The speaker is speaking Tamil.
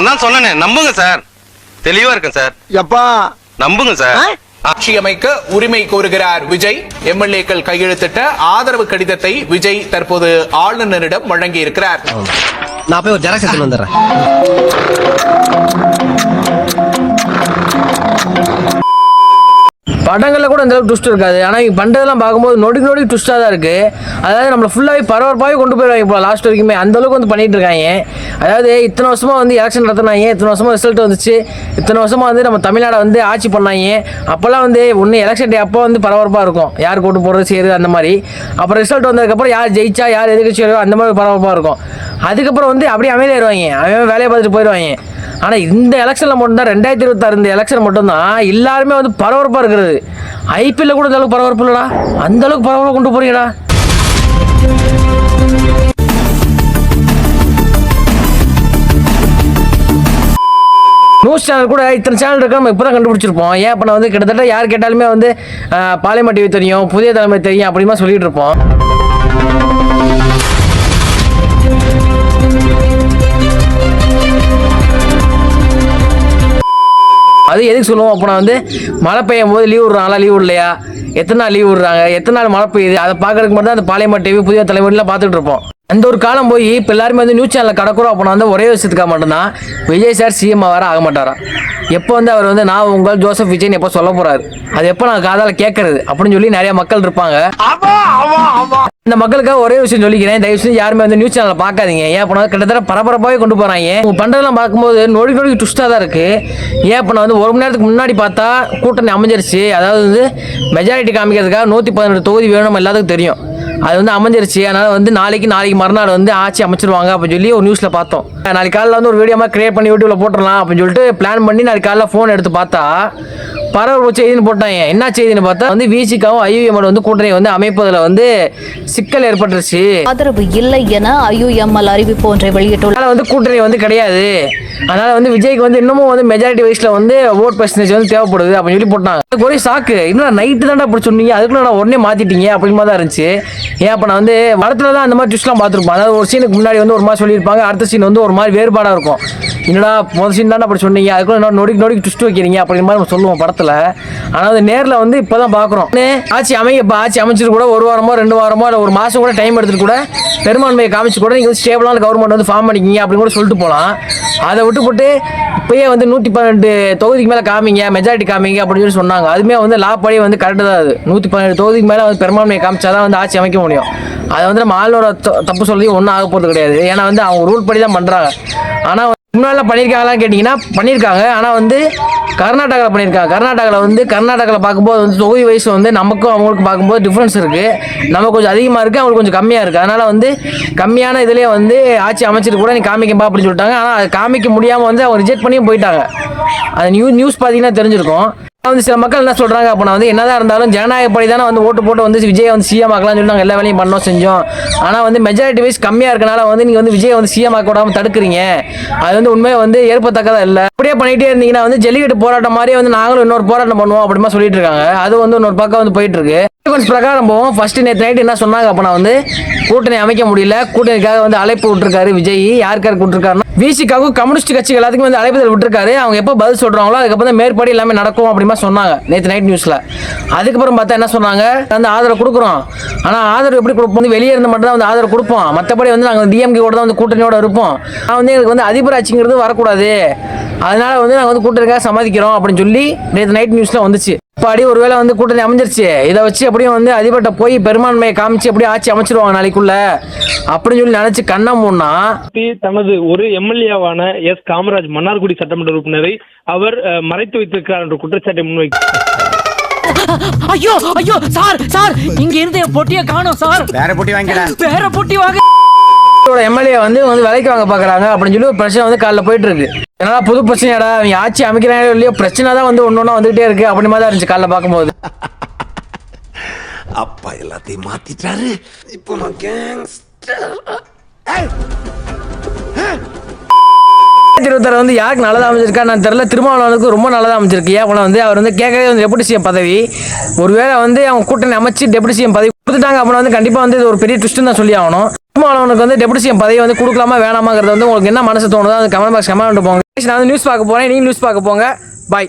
நான் தான் சொன்னேனே, நம்புங்க சார். தெளிவா இருக்கேன் சார். எப்பா நம்புங்க சார். ஆட்சி அமைக்க உரிமை கோருகிறார் விஜய். எம்எல்ஏக்கள் கையெழுத்திட்ட ஆதரவு கடிதத்தை விஜய் தற்போது ஆளுநரிடம் வழங்கி இருக்கிறார். நான் போய் ஒரு ஜெராக்ஸ் எடுத்து வந்துடுறேன். படங்கள்ல கூட அந்த அளவுக்கு ட்விஸ்ட் இருக்காது. ஆனால் இங்கே பண்ணுறதெல்லாம் பார்க்கும்போது நொடி ட்விஸ்ட்டாக தான் இருக்குது. அதாவது நம்மளை ஃபுல்லாகவே பரபரப்பாகவே கொண்டு போயிடுவாங்க இப்போ லாஸ்ட் வரைக்குமே. அந்த அளவுக்கு வந்து பண்ணிட்டு இருக்காங்க. அதாவது இத்தனை வருஷமாக வந்து எலெக்ஷன் நடத்தினாங்க, இத்தனை வருஷமாக ரிசல்ட் வந்துச்சு, இத்தனை வருஷமாக வந்து நம்ம தமிழ்நாடை வந்து ஆட்சி பண்ணாங்க. அப்போல்லாம் வந்து ஒன்று எலெக்ஷன் டே அப்போ வந்து பரபரப்பாக இருக்கும், யார் கூட்டு போகிறது செய்யுது அந்த மாதிரி. அப்புறம் ரிசல்ட் வந்ததுக்கப்புறம் யார் ஜெயிச்சா யார் எதிர்கட்சி அந்த மாதிரி பரபரப்பாக இருக்கும். அதுக்கப்புறம் வந்து அப்படியே அமைதியாயிருவாங்க, அவன் வேலையை பார்த்துட்டு போயிடுவாங்க. ஆனால் இந்த எலெக்ஷனில் மட்டும்தான் 2026 இந்த எலெக்ஷன் மட்டும்தான் எல்லாருமே வந்து பரபரப்பாக இருக்கிறது. ஐபிஎல்ல கூட அந்த அளவுக்கு பரபரப்பு இல்லைடா, அந்த அளவுக்கு பரபரப்பாக கொண்டு போறீங்கடா. நியூஸ் சேனல் கூட இத்தனை சேனல் இருக்க நம்ம இப்போ தான் கண்டுபிடிச்சிருப்போம். ஏன் இப்போ வந்து கிட்டத்தட்ட யார் கேட்டாலுமே வந்து பாலிமர் டிவி தெரியும், புதிய தலைமை தெரியும் அப்படிமா சொல்லிட்டு இருப்போம். அது எதுக்கு சொல்லுவோம் அப்படின்னா வந்து மழை பெய்யும் போது லீவ் விடுறாங்களா, லீவ் இல்லையா, எத்தனை நாள் லீவ் விடுறாங்க, எத்தனை நாள் மழை பெய்யுது, அதை பார்க்கறதுக்கு மட்டும் தான் அந்த பாலிமர் டிவி புதிய தலைவர்லாம் பார்த்துட்டு இருப்போம். அந்த ஒரு காலம் போய் இப்போ எல்லாருமே வந்து நியூஸ் சேனலில் கிடக்குறோம் அப்படின்னா வந்து ஒரே விஷயத்துக்காக மட்டும்தான் விஜய் சார் சிஎம் வர ஆக மாட்டாரா, எப்போ வந்து அவர் வந்து நான் உங்கள் ஜோசப் விஜய்னு எப்போ சொல்ல போறாரு, அது எப்போ நான் காதால் கேட்கறது அப்படின்னு சொல்லி நிறைய மக்கள் இருப்பாங்க. இந்த மக்களுக்காக ஒரே விஷயம் சொல்லிக்கிறேன், தயவு செஞ்சு யாருமே வந்து நியூஸ் சேனலை பார்க்காதீங்க. ஏன் பண்ண கிட்டத்தட்ட பரபரப்பாகவே கொண்டு போறாங்க. உங்க பண்றதெல்லாம் பார்க்கும்போது நொடி ட்விஸ்டாக தான் இருக்கு. ஏன் பண்ண வந்து 1 மணி நேரத்துக்கு முன்னாடி பார்த்தா கூட்டணி அமைஞ்சிருச்சு, அதாவது வந்து மெஜாரிட்டி காமிக்கிறதுக்காக 118 தொகுதி வேணும் எல்லாத்துக்கும் தெரியும், அது வந்து அமைஞ்சிருச்சு. அதனால வந்து நாளைக்கு மறுநாள் வந்து ஆட்சி அமைச்சிருவாங்க அப்படின்னு சொல்லி ஒரு நியூஸ்ல பார்த்தோம். நாளைக்கு காலையில் வந்து ஒரு வீடியோ மாதிரி கிரியேட் பண்ணி யூடியூப்ல போட்டுடலாம் அப்படின்னு சொல்லிட்டு பிளான் பண்ணி நாளைக்கு காலையில் ஃபோன் எடுத்து பார்த்தா பரபரப்பு செய்தின்னு போட்டாங்க. என்ன செய்தின்னு பார்த்தா வந்து விசிகாவும் ஐயுஎம்எல் வந்து கூட்டணி வந்து அமைப்பதில் வந்து சிக்கல் ஏற்பட்டுருச்சு, ஆதரவு இல்லை என ஐயுஎம்எல் அறிவிப்பு ஒன்றை வெளியிட்டுள்ள வந்து கூட்டணி வந்து கிடையாது. அதனால வந்து விஜய்க்கு வந்து இன்னமும் வந்து மெஜாரிட்டி வைஸ்ல வந்து ஓட் பெர்சன்டேஜ் வந்து தேவைப்படுது அப்படின்னு சொல்லி போட்டாங்க. ஒரே சாக்கு, இன்னும் நைட்டு தான்டா அப்படி சொன்னீங்க, அதுக்குள்ள நான் உடனே மாத்திட்டீங்க அப்படிமா தான் இருந்துச்சு. ஏன் அப்ப நான் வந்து படத்துல தான் அந்த மாதிரி ட்விஸ்ட்லாம் பார்த்துருப்போம். அதாவது ஒரு சீனுக்கு முன்னாடி வந்து ஒரு மாதிரி சொல்லியிருப்பாங்க, அடுத்த சீன் வந்து ஒரு மாதிரி வேறுபாடாக இருக்கும். என்னடா முதல் சீன் தானே அப்படி சொன்னீங்க, அதுக்குள்ள நொடிக்கு ட்விஸ்ட் வைக்கிறீங்க அப்படிங்கிற மாதிரி நம்ம சொல்லுவோம் படத்தில். ஆனால் நேரில் வந்து இப்போதான் பார்க்குறோம். ஆட்சி அமைச்சிட்டு கூட 1 வாரமோ 2 வாரமோ இல்லை 1 மாதம் கூட டைம் எடுத்துட்டு கூட பெரும்பான்மையை காமிச்சு கூட நீங்கள் ஸ்டேபிளான கவர்மெண்ட் வந்து ஃபார்ம் பண்ணிக்கிங்க அப்படின்னு கூட சொல்லிட்டு போகலாம். அதை விட்டு போட்டு இப்பயே வந்து 112 தொகுதிக்கு மேலே காமிங்க, மெஜாரிட்டி காமிங்க அப்படின்னு சொல்லி சொன்னாங்க. அதுவுமே வந்து லா படி வந்து கரெக்டு தான். அது 112 தொகுதிக்கு மேலே வந்து பெரும்பான்மையை காமிச்சாதான் வந்து ஆட்சி அமைக்க முடியும். அதை வந்து நம்ம ஆளோட தப்பு சொல்லி ஒன்றும் ஆக போகிறது கிடையாது. ஏன்னா வந்து அவங்க ரூல் படி தான் பண்ணுறாங்க. ஆனால் முன்னாடிலாம் பண்ணியிருக்காங்களான்னு கேட்டிங்கன்னா பண்ணியிருக்காங்க. ஆனால் வந்து கர்நாடகாவில் பண்ணியிருக்காங்க. கர்நாடகாவில் பார்க்கும்போது வந்து தொகுதி வயசு வந்து நமக்கும் அவங்களுக்கு பார்க்கும்போது டிஃப்ரென்ஸ் இருக்குது. நம்ம கொஞ்சம் அதிகமாக இருக்குது, அவங்களுக்கு கொஞ்சம் கம்மியாக இருக்குது. அதனால் வந்து கம்மியான இதுலேயே வந்து ஆட்சி அமைச்சிட்டு கூட நீ காமிக்கப்பா அப்படின்னு சொல்லிட்டாங்க. ஆனால் அது காமிக்க முடியாமல் வந்து அவங்க ரிஜெக்ட் பண்ணியும் போயிட்டாங்க. அது நியூஸ் பார்த்தீங்கன்னா தெரிஞ்சிருக்கும். வந்து சில மக்கள் என்ன சொல்றாங்க அப்படின்னா வந்து என்னதான் இருந்தாலும் ஜனநாயகப்படி தானே வந்து ஓட்டு போட்டு வந்து விஜய் வந்து சிஎம் ஆக்கலாம்னு சொல்லி நாங்கள் எல்லா வேலையும் பண்ணோம் செஞ்சோம். ஆனால் வந்து மெஜாரிட்டி வைஸ் கம்மியாக இருக்கனால வந்து நீங்கள் வந்து விஜய் வந்து சிஎம் ஆக்க விடாமல் தடுக்கிறீங்க. அது வந்து உண்மையை வந்து ஏற்பத்தக்கதாக இல்லை. அப்படியே பண்ணிகிட்டே இருந்தீங்கன்னா வந்து ஜல்லிக்கட்டு போராட்டம் மாதிரி வந்து நாங்களும் இன்னொரு போராட்டம் பண்ணுவோம் அப்படிமா சொல்லிட்டு இருக்காங்க. அது வந்து இன்னொரு பக்கம் வந்து போயிட்டு இருக்கு. பிரகாரம் போவோம். ஃபர்ஸ்ட் நேற்று நைட்டு என்ன சொன்னாங்க அப்படின்னா வந்து கூட்டணி அமைக்க முடியல, கூட்டணிக்காக வந்து அழைப்பு விட்டுருக்காரு விஜய். யாருக்காருக்கு விட்டுருக்காருன்னா விசிகாவுக்கும் கம்யூனிஸ்ட் கட்சிகள் எல்லாத்துக்குமே வந்து அழைப்புதல் விட்டுருக்காரு. அவங்க எப்போ பதில் சொல்றாங்களோ அதுக்கப்புறம் மேற்படி எல்லாமே நடக்கும் அப்படிமா சொன்னாங்க நேற்று நைட் நியூஸ்ல. அதுக்கப்புறம் பார்த்தா என்ன சொன்னாங்க, வந்து ஆதரவு கொடுக்குறோம், ஆனால் ஆதரவு எப்படி கொடுப்போம், வெளியே இருந்து மட்டும் தான் வந்து ஆதரவு கொடுப்போம், மற்றபடி வந்து நாங்கள் டிஎம்கே கூட தான் வந்து கூட்டணியோட இருப்போம். ஆனால் வந்து எங்களுக்கு வந்து அதிபர் ஆட்சிங்கிறது வரக்கூடாது, அதனால வந்து நாங்கள் வந்து கூட்டணிக்காக சம்மதிக்கிறோம் அப்படின்னு சொல்லி நேற்று நைட் நியூஸ்ல வந்துச்சு. பாடி ஒருவேளை வந்து கூட்டணி அமைஞ்சிருச்சு, இதை வச்சு அப்படியும் வந்து அதிபர்கிட்ட போய் பெரும்பான்மையை காமிச்சு அப்படியே ஆட்சி அமைச்சிருவாங்க நாளைக்குள்ள அப்படின்னு சொல்லி நினைச்சு கண்ணா மூணா தனது ஒரு எம்எல்ஏவான எஸ் காமராஜ் மன்னார்குடி சட்டமன்ற உறுப்பினரை அவர் மறைத்து வைத்திருக்கிறார் என்ற குற்றச்சாட்டை முன்வைக்கிறார். ஐயோ ஐயோ சார் சார், இங்க இருந்து பொட்டியை காணோம் சார், வேற பொட்டி வாங்க. எம்எல்ஏ வந்து விலைக்கு வாங்க பாக்குறாங்க அப்படின்னு சொல்லி ஒரு பிரச்சனை வந்து காலைல போயிட்டு இருக்கு. என்னடா புது பிரச்சனையாடா, அவங்க ஆட்சி அமைக்கிறாங்க இல்லையோ பிரச்சனை தான் வந்து ஒன்னொன்னா வந்துகிட்டே இருக்கு அப்படி மாதிரி தான் இருந்துச்சு காலைல பார்க்கும்போது. அப்பா எல்லாத்தையும் மாத்திட்டாரு. இப்போ நான் கேங்ஸ்டர். 2026 வந்து யாருக்கு நல்லதா அமைச்சிருக்கா நான் தெரியல. திருமாவளவனுக்கு ரொம்ப நல்லதா அமைச்சிருக்கு. ஏன் வந்து அவர் வந்து கேட்கவே வந்து டெபுட்டி சிஎம் பதவி, ஒருவேளை வந்து அவங்க கூட்டணி அமைச்சு டெபுட்டி சிஎம் பதவி கொடுத்துட்டாங்க அப்படின்னா வந்து கண்டிப்பா வந்து இது ஒரு பெரிய ட்விஸ்ட் தான் சொல்லி ஆகணும். அவனுக்கு வந்து டெபுட்டி சிஎம் பதவி வந்து கொடுக்கலாமா வேணாமாங்கிறது வந்து உங்களுக்கு என்ன மனசு தோணுதோ அது கமெண்ட் பாக்ஸ் கமெண்ட் போங்க. நான் வந்து நியூஸ் பார்க்க போறேன், நீங்க நியூஸ் பார்க்க போங்க. பாய்.